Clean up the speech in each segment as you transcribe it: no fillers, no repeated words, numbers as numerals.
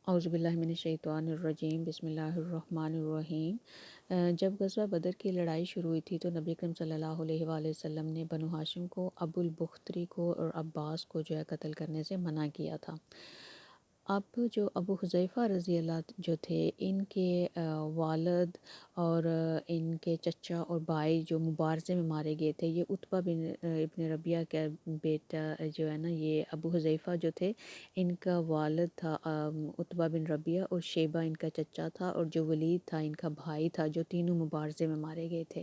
اعوذ باللہ من الشیطان الرجیم، بسم اللہ الرحمن الرحیم۔ جب غزوہ بدر کی لڑائی شروع ہوئی تھی تو نبی اکرم صلی اللہ علیہ وآلہ وسلم نے بنو ہاشم کو، ابو البختری کو اور عباس کو جو ہے قتل کرنے سے منع کیا تھا۔ اب جو ابو حذیفہ رضی اللہ جو تھے، ان کے والد اور ان کے چچا اور بھائی جو مبارزے میں مارے گئے تھے، یہ عتبہ بن ابن ربیعہ کا بیٹا جو ہے نا، یہ ابو حذیفہ جو تھے، ان کا والد تھا عتبہ بن ربیعہ، اور شیبہ ان کا چچا تھا، اور جو ولید تھا ان کا بھائی تھا، جو تینوں مبارزے میں مارے گئے تھے۔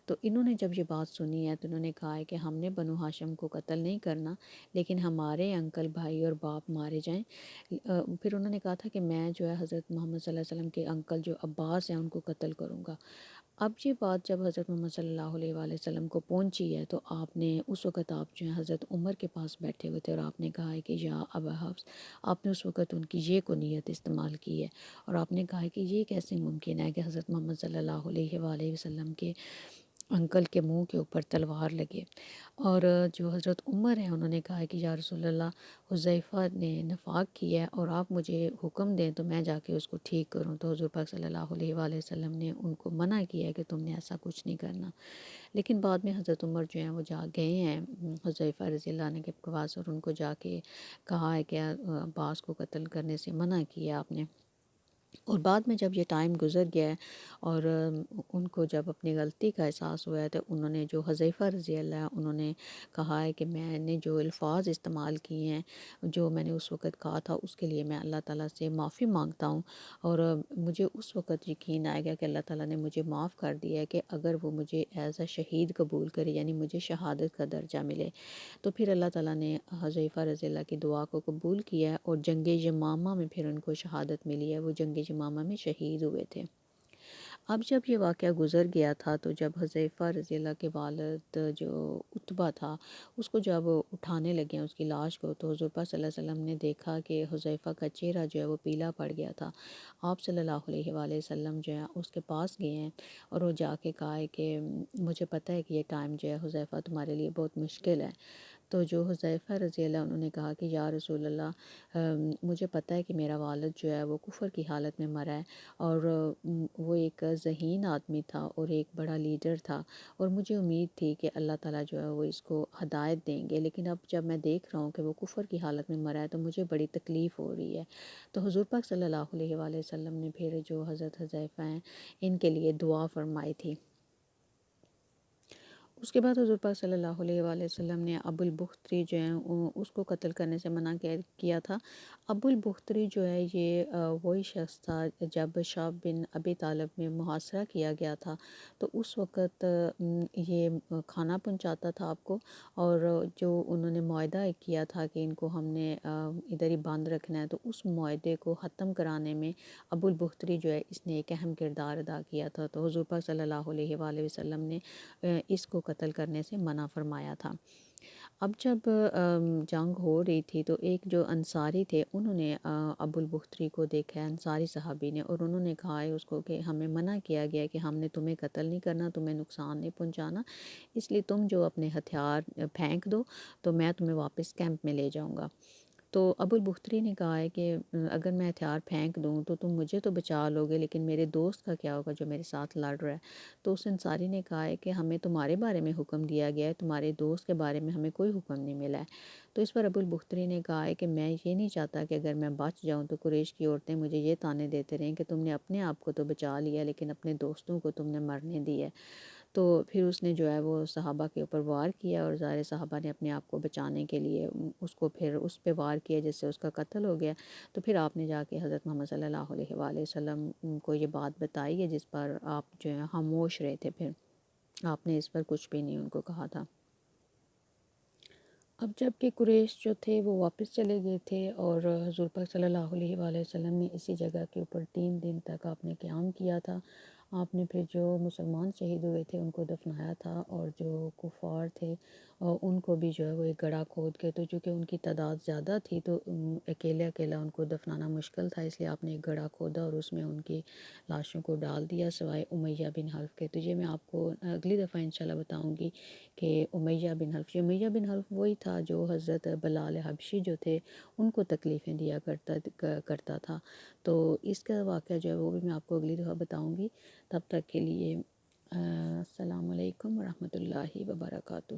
تو انہوں نے جب یہ بات سنی ہے تو انہوں نے کہا ہے کہ ہم نے بنو ہاشم کو قتل نہیں کرنا، لیکن ہمارے انکل، بھائی اور باپ مارے جائیں۔ پھر انہوں نے کہا تھا کہ میں جو ہے حضرت محمد صلی اللہ علیہ وسلم کے انکل جو عباس ہیں ان کو قتل کروں گا۔ اب یہ بات جب حضرت محمد صلی اللہ علیہ وآلہ وسلم کو پہنچی ہے تو آپ نے اس وقت، آپ جو ہے حضرت عمر کے پاس بیٹھے ہوئے تھے، اور آپ نے کہا ہے کہ یا ابا حفص، آپ نے اس وقت ان کی یہ کنیت استعمال کی ہے، اور آپ نے کہا ہے کہ یہ کیسے ممکن ہے کہ حضرت محمد صلی اللہ علیہ وآلہ وسلم کے انکل کے منہ کے اوپر تلوار لگے۔ اور جو حضرت عمر ہیں انہوں نے کہا ہے کہ یا رسول اللہ، حذیفہ نے نفاق کیا ہے، اور آپ مجھے حکم دیں تو میں جا کے اس کو ٹھیک کروں۔ تو حضور پاک صلی اللہ علیہ وآلہ وسلم نے ان کو منع کیا ہے کہ تم نے ایسا کچھ نہیں کرنا۔ لیکن بعد میں حضرت عمر جو ہیں وہ جا گئے ہیں حذیفہ رضی اللہ عنہ کے پاس، اور ان کو جا کے کہا ہے کہ عباس کو قتل کرنے سے منع کیا آپ نے۔ اور بعد میں جب یہ ٹائم گزر گیا ہے اور ان کو جب اپنی غلطی کا احساس ہوا ہے، تو انہوں نے، جو حذیفہ رضی اللہ، انہوں نے کہا ہے کہ میں نے جو الفاظ استعمال کیے ہیں، جو میں نے اس وقت کہا تھا، اس کے لیے میں اللہ تعالیٰ سے معافی مانگتا ہوں، اور مجھے اس وقت یقین آئے گا کہ اللہ تعالیٰ نے مجھے معاف کر دیا ہے کہ اگر وہ مجھے ایز اے شہید قبول کرے، یعنی مجھے شہادت کا درجہ ملے، تو پھر اللہ تعالیٰ نے حذیفہ رضی اللہ کی دعا کو قبول کیا ہے، اور جنگ یمامہ میں پھر ان کو شہادت ملی ہے، وہ جنگ یمامہ میں شہید ہوئے تھے۔ اب جب یہ واقعہ گزر گیا تھا تو جب حذیفہ رضی اللہ کے والد جو عتبہ تھا، اس کو جب اٹھانے لگے اس کی لاش کو، تو حضور پاک صلی اللہ علیہ وسلم نے دیکھا کہ حذیفہ کا چہرہ جو ہے وہ پیلا پڑ گیا تھا۔ آپ صلی اللہ علیہ وآلہ وسلم جو ہے اس کے پاس گئے ہیں، اور وہ جا کے کہا ہے کہ مجھے پتہ ہے کہ یہ ٹائم جو ہے حذیفہ تمہارے لیے بہت مشکل ہے۔ تو جو حذیفہ رضی اللہ، انہوں نے کہا کہ یا رسول اللہ، مجھے پتہ ہے کہ میرا والد جو ہے وہ کفر کی حالت میں مرا ہے، اور وہ ایک ذہین آدمی تھا اور ایک بڑا لیڈر تھا، اور مجھے امید تھی کہ اللہ تعالیٰ جو ہے وہ اس کو ہدایت دیں گے، لیکن اب جب میں دیکھ رہا ہوں کہ وہ کفر کی حالت میں مرا ہے تو مجھے بڑی تکلیف ہو رہی ہے۔ تو حضور پاک صلی اللہ علیہ وآلہ وسلم نے پھر جو حضرت حذیفہ ہیں ان کے لیے دعا فرمائی تھی۔ اس کے بعد حضور پاک صلی اللہ علیہ وآلہ وسلم نے ابو البختری جو ہیں اس کو قتل کرنے سے منع کیا تھا۔ ابو البختری جو ہے یہ وہی شخص تھا جب شعب بن ابی طالب میں محاصرہ کیا گیا تھا، تو اس وقت یہ کھانا پہنچاتا تھا آپ کو، اور جو انہوں نے معاہدہ کیا تھا کہ ان کو ہم نے ادھر ہی باندھ رکھنا ہے، تو اس معاہدے کو ختم کرانے میں ابو البختری جو ہے اس نے ایک اہم کردار ادا کیا تھا۔ تو حضور پاک صلی اللہ علیہ وآلہ وسلم نے اس کو قتل کرنے سے منع فرمایا تھا۔ اب جب جنگ ہو رہی تھی تو ایک جو انصاری تھے، انہوں نے ابو البختری کو دیکھا ہے، انصاری صحابی نے، اور انہوں نے کہا ہے اس کو کہ ہمیں منع کیا گیا ہے کہ ہم نے تمہیں قتل نہیں کرنا، تمہیں نقصان نہیں پہنچانا، اس لیے تم جو اپنے ہتھیار پھینک دو تو میں تمہیں واپس کیمپ میں لے جاؤں گا۔ تو ابو البختری نے کہا ہے کہ اگر میں ہتھیار پھینک دوں تو تم مجھے تو بچا لو گے، لیکن میرے دوست کا کیا ہوگا جو میرے ساتھ لڑ رہا ہے؟ تو اس انصاری نے کہا ہے کہ ہمیں تمہارے بارے میں حکم دیا گیا ہے، تمہارے دوست کے بارے میں ہمیں کوئی حکم نہیں ملا ہے۔ تو اس پر ابو البختری نے کہا ہے کہ میں یہ نہیں چاہتا کہ اگر میں بچ جاؤں تو قریش کی عورتیں مجھے یہ طعنے دیتے رہیں کہ تم نے اپنے آپ کو تو بچا لیا لیکن اپنے دوستوں کو تم نے مرنے دی ہے۔ تو پھر اس نے جو ہے وہ صحابہ کے اوپر وار کیا، اور ظاہر صحابہ نے اپنے آپ کو بچانے کے لیے اس کو پھر اس پہ وار کیا، جس سے اس کا قتل ہو گیا۔ تو پھر آپ نے جا کے حضرت محمد صلی اللہ علیہ وآلہ وسلم کو یہ بات بتائی ہے، جس پر آپ جو ہے خاموش رہے تھے، پھر آپ نے اس پر کچھ بھی نہیں ان کو کہا تھا۔ اب جب کہ قریش جو تھے وہ واپس چلے گئے تھے، اور حضور پاک صلی اللہ علیہ وآلہ وسلم نے اسی جگہ کے اوپر 3 دن تک آپ نے قیام کیا تھا۔ آپ نے پھر جو مسلمان شہید ہوئے تھے ان کو دفنایا تھا، اور جو کفار تھے ان کو بھی جو ہے وہ ایک گڑھا کھود کے، تو چونکہ ان کی تعداد زیادہ تھی تو اکیلے اکیلا ان کو دفنانا مشکل تھا، اس لیے آپ نے ایک گڑھا کھودا اور اس میں ان کی لاشوں کو ڈال دیا سوائے امیہ بن حلف کے۔ تو یہ میں آپ کو اگلی دفعہ انشاءاللہ بتاؤں گی کہ امیہ بن حلف، یہ امیہ بن حلف وہی تھا جو حضرت بلال حبشی جو تھے ان کو تکلیفیں دیا کرتا تھا۔ تو اس کا واقعہ جو ہے وہ بھی میں آپ کو اگلی دفعہ بتاؤں گی۔ تب تک کے لیے السلام علیکم ورحمۃ اللہ وبرکاتہ۔